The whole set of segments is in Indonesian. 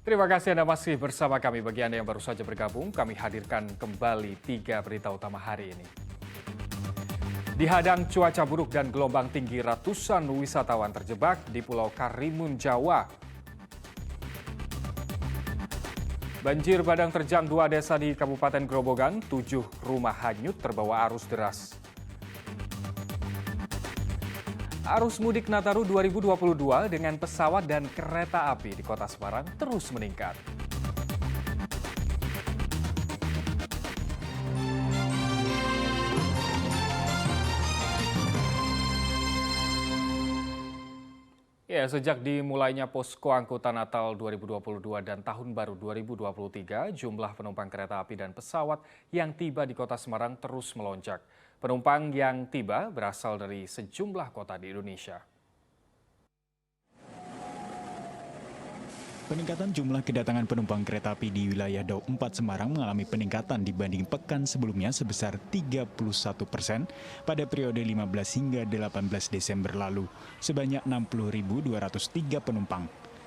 Terima kasih Anda masih bersama kami. Bagi Anda yang baru saja bergabung, kami hadirkan kembali 3 berita utama hari ini. Dihadang cuaca buruk dan gelombang tinggi, ratusan wisatawan terjebak di Pulau Karimun, Jawa. Banjir bandang terjang 2 desa di Kabupaten Grobogan, 7 rumah hanyut terbawa arus deras. Arus mudik Nataru 2022 dengan pesawat dan kereta api di Kota Semarang terus meningkat. Ya, sejak dimulainya posko angkutan Natal 2022 dan Tahun Baru 2023, jumlah penumpang kereta api dan pesawat yang tiba di Kota Semarang terus melonjak. Penumpang yang tiba berasal dari sejumlah kota di Indonesia. Peningkatan jumlah kedatangan penumpang kereta api di wilayah Daup 4 Semarang mengalami peningkatan dibanding pekan sebelumnya sebesar 31% pada periode 15 hingga 18 Desember lalu, sebanyak 60.203 penumpang.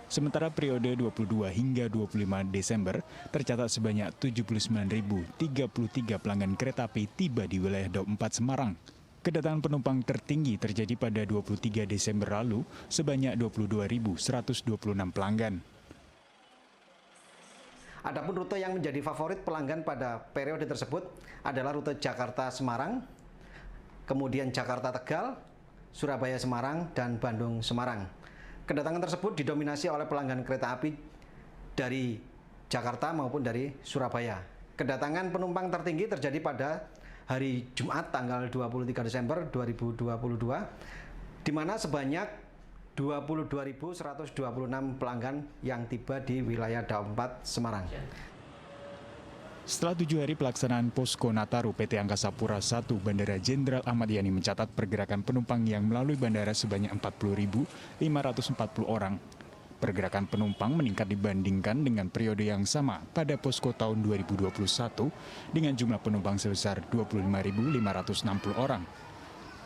Sementara periode 22 hingga 25 Desember tercatat sebanyak 79.033 pelanggan kereta api tiba di wilayah Daup 4 Semarang. Kedatangan penumpang tertinggi terjadi pada 23 Desember lalu sebanyak 22.126 pelanggan. Adapun rute yang menjadi favorit pelanggan pada periode tersebut adalah rute Jakarta-Semarang, kemudian Jakarta-Tegal, Surabaya-Semarang, dan Bandung-Semarang. Kedatangan tersebut didominasi oleh pelanggan kereta api dari Jakarta maupun dari Surabaya. Kedatangan penumpang tertinggi terjadi pada hari Jumat tanggal 23 Desember 2022, di mana sebanyak 22.126 pelanggan yang tiba di wilayah Daup 4 Semarang. Setelah 7 hari pelaksanaan posko Nataru, PT Angkasa Pura I Bandara Jenderal Ahmad Yani mencatat pergerakan penumpang yang melalui bandara sebanyak 40.540 orang. Pergerakan penumpang meningkat dibandingkan dengan periode yang sama pada posko tahun 2021 dengan jumlah penumpang sebesar 25.560 orang.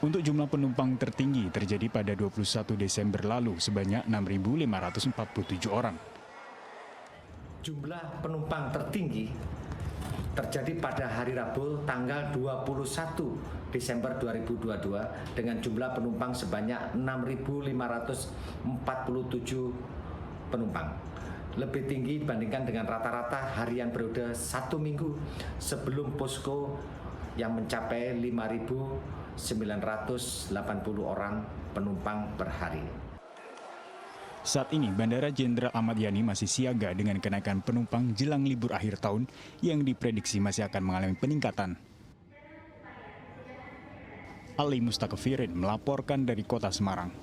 Untuk jumlah penumpang tertinggi terjadi pada 21 Desember lalu sebanyak 6.547 orang. Jumlah penumpang tertinggi terjadi pada hari Rabu tanggal 21 Desember 2022 dengan jumlah penumpang sebanyak 6.547 penumpang. Lebih tinggi dibandingkan dengan rata-rata harian periode 1 minggu sebelum posko yang mencapai 5.980 orang penumpang per hari. Saat ini, Bandara Jenderal Ahmad Yani masih siaga dengan kenaikan penumpang jelang libur akhir tahun yang diprediksi masih akan mengalami peningkatan. Ali Mustaqfirin melaporkan dari Kota Semarang.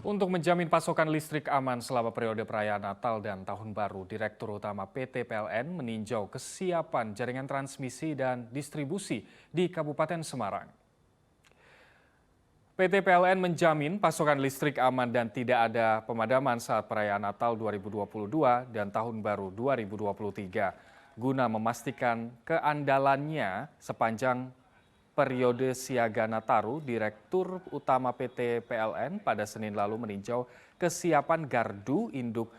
Untuk menjamin pasokan listrik aman selama periode perayaan Natal dan Tahun Baru, Direktur Utama PT PLN meninjau kesiapan jaringan transmisi dan distribusi di Kabupaten Semarang. PT PLN menjamin pasokan listrik aman dan tidak ada pemadaman saat perayaan Natal 2022 dan Tahun Baru 2023, guna memastikan keandalannya sepanjang periode siaga Nataru. Direktur Utama PT PLN pada Senin lalu meninjau kesiapan gardu induk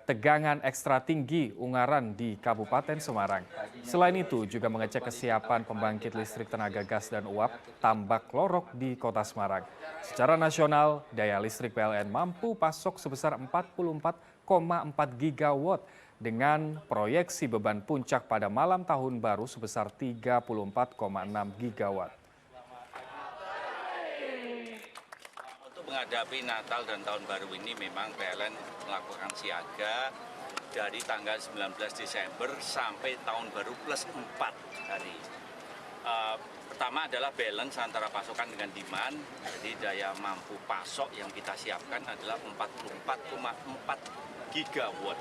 tegangan ekstra tinggi Ungaran di Kabupaten Semarang. Selain itu juga mengecek kesiapan pembangkit listrik tenaga gas dan uap Tambak Lorok di Kota Semarang. Secara nasional, daya listrik PLN mampu pasok sebesar 44,4 gigawatt dengan proyeksi beban puncak pada malam tahun baru sebesar 34,6 gigawatt. Menghadapi Natal dan Tahun Baru ini memang PLN melakukan siaga dari tanggal 19 Desember sampai Tahun Baru plus 4 hari. Pertama adalah balance antara pasokan dengan demand, jadi daya mampu pasok yang kita siapkan adalah 44,4 gigawatt.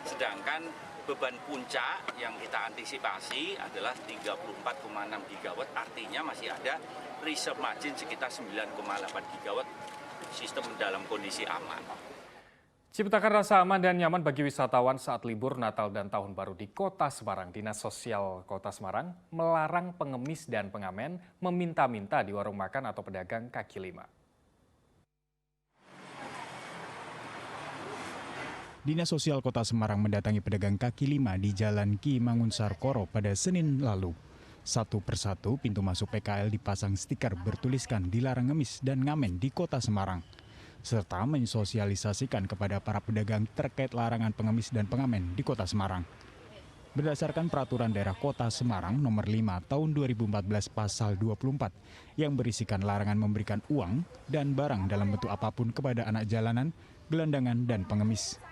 Sedangkan beban puncak yang kita antisipasi adalah 34,6 gigawatt, artinya masih ada reserve margin sekitar 9,8 gigawatt, sistem dalam kondisi aman. Ciptakan rasa aman dan nyaman bagi wisatawan saat libur Natal dan Tahun Baru di Kota Semarang. Dinas Sosial Kota Semarang melarang pengemis dan pengamen meminta-minta di warung makan atau pedagang kaki lima. Dinas Sosial Kota Semarang mendatangi pedagang kaki lima di Jalan Ki Mangunsar Koro pada Senin lalu. Satu persatu pintu masuk PKL dipasang stiker bertuliskan dilarang ngemis dan ngamen di Kota Semarang, serta mensosialisasikan kepada para pedagang terkait larangan pengemis dan pengamen di Kota Semarang. Berdasarkan Peraturan Daerah Kota Semarang Nomor 5 Tahun 2014 Pasal 24 yang berisikan larangan memberikan uang dan barang dalam bentuk apapun kepada anak jalanan, gelandangan, dan pengemis.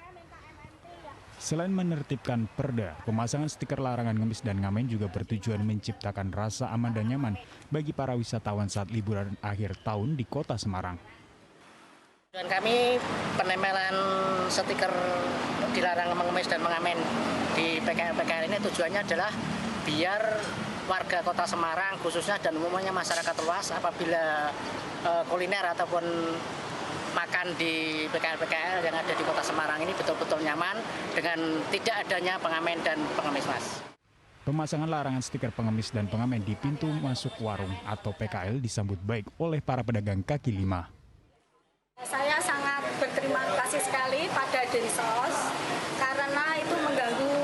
Selain menertibkan perda, pemasangan stiker larangan ngemis dan ngamen juga bertujuan menciptakan rasa aman dan nyaman bagi para wisatawan saat liburan akhir tahun di Kota Semarang. Dan kami penempelan stiker dilarang mengemis dan mengamen di PKL ini tujuannya adalah biar warga Kota Semarang khususnya dan umumnya masyarakat luas apabila kuliner ataupun makan di PKL yang ada di Kota Semarang ini betul-betul nyaman dengan tidak adanya pengamen dan pengemis, Mas. Pemasangan larangan stiker pengemis dan pengamen di pintu masuk warung atau PKL disambut baik oleh para pedagang kaki lima. Saya sangat berterima kasih sekali pada Dinsos karena itu mengganggu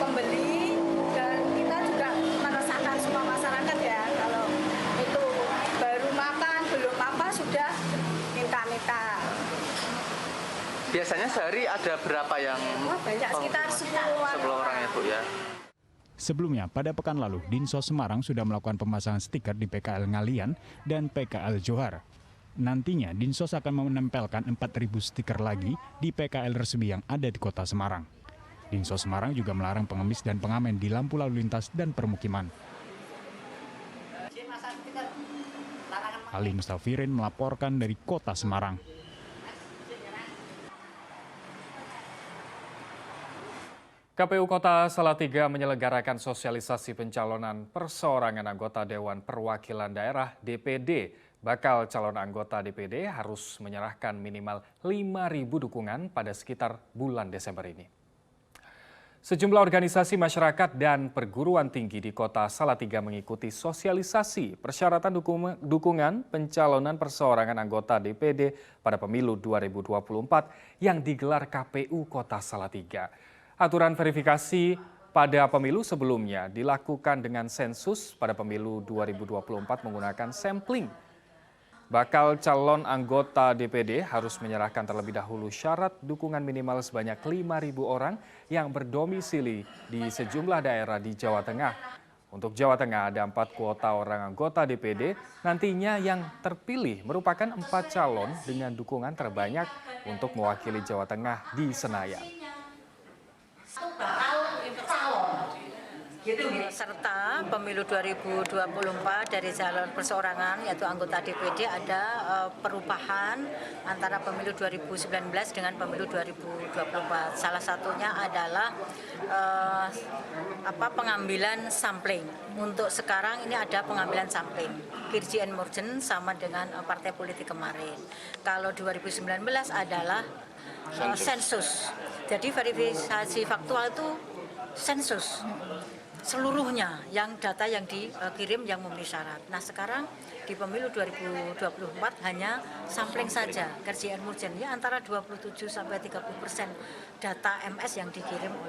pembeli dan kita juga merasakan semua masyarakat ya kalau itu baru makan belum apa sudah minta-minta. Biasanya sehari ada berapa yang Banyak, sekitar 10 orang ya Bu ya? Sebelumnya, pada pekan lalu, Dinsos Semarang sudah melakukan pemasangan stiker di PKL Ngalian dan PKL Johar. Nantinya, Dinsos akan menempelkan 4.000 stiker lagi di PKL resmi yang ada di Kota Semarang. Dinsos Semarang juga melarang pengemis dan pengamen di lampu lalu lintas dan permukiman. Ali Mustafirin melaporkan dari Kota Semarang. KPU Kota Salatiga menyelenggarakan sosialisasi pencalonan perseorangan anggota Dewan Perwakilan Daerah DPD. Bakal calon anggota DPD harus menyerahkan minimal 5.000 dukungan pada sekitar bulan Desember ini. Sejumlah organisasi masyarakat dan perguruan tinggi di Kota Salatiga mengikuti sosialisasi persyaratan dukungan pencalonan perseorangan anggota DPD pada pemilu 2024 yang digelar KPU Kota Salatiga. Aturan verifikasi pada pemilu sebelumnya dilakukan dengan sensus, pada pemilu 2024 menggunakan sampling. Bakal calon anggota DPD harus menyerahkan terlebih dahulu syarat dukungan minimal sebanyak 5.000 orang yang berdomisili di sejumlah daerah di Jawa Tengah. Untuk Jawa Tengah ada 4 kuota orang anggota DPD, nantinya yang terpilih merupakan 4 calon dengan dukungan terbanyak untuk mewakili Jawa Tengah di Senayan. Serta pemilu 2024 dari calon perseorangan yaitu anggota DPD ada perubahan antara pemilu 2019 dengan pemilu 2024. Salah satunya adalah pengambilan sampling. Untuk sekarang ini ada pengambilan sampling. Kirji and Morgen sama dengan partai politik kemarin. Kalau 2019 adalah sensus. Jadi verifikasi faktual itu sensus. Seluruhnya yang data yang dikirim yang memenuhi syarat. Nah sekarang di pemilu 2024 hanya sampling saja, Kirji and Morgen ya antara 27 sampai 30% data MS yang dikirim oleh